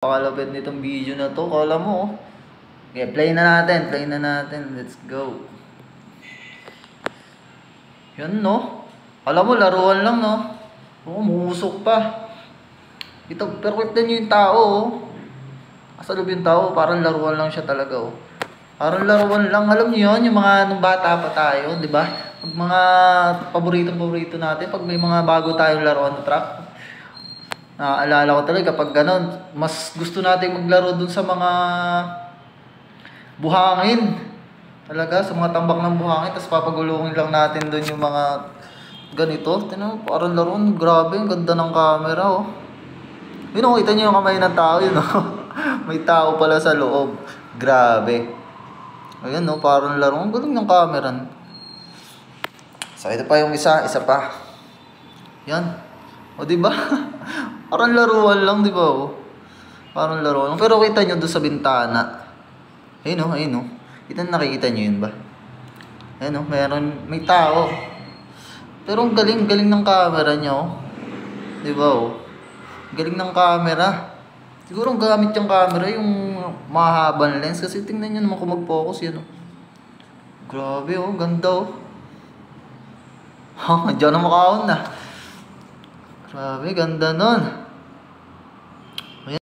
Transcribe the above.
Pakalapit nitong video na to, kala mo oh. Okay, play na natin, let's go. Yan no, alam mo laruan lang no. Muusok pa. Ito, perfect din yung tao oh. Asa loob yung tao, parang laruan lang siya talaga oh. Parang laruan lang, alam niyo yun, yung mga nung bata pa tayo, di ba? Pag mga paborito natin, pag may mga bago tayong laruan na truck, naaalala ko talaga pag ganon, mas gusto nating maglaro dun sa mga buhangin. Talaga, sa mga tambak ng buhangin, tapos papagulungin lang natin dun yung mga ganito. Tingnan mo, parang laruan, grabe, ang ganda ng camera oh. Yun oh, kita nyo yung kamay ng tao yun oh. May tao pala sa loob. Grabe. Ayan no, parang laruan, ang galing ng camera. So ito pa yung isa pa. Yan. O di ba? Parang laruan lang, di ba oh? Parang laruan lang. Pero kita nyo doon sa bintana. Ayun oh, ayun oh. Nakikita nyo yun ba? Ayun oh, may tao. Pero ang galing ng camera niya oh. Di ba oh? Galing ng camera. Siguro ang gamit yung camera yung mahabang lens kasi tingnan nyo naman kung mag-focus yan oh. Grabe oh, ganda oh. Ha, dyan na makaon na. Grabe, ganda nun.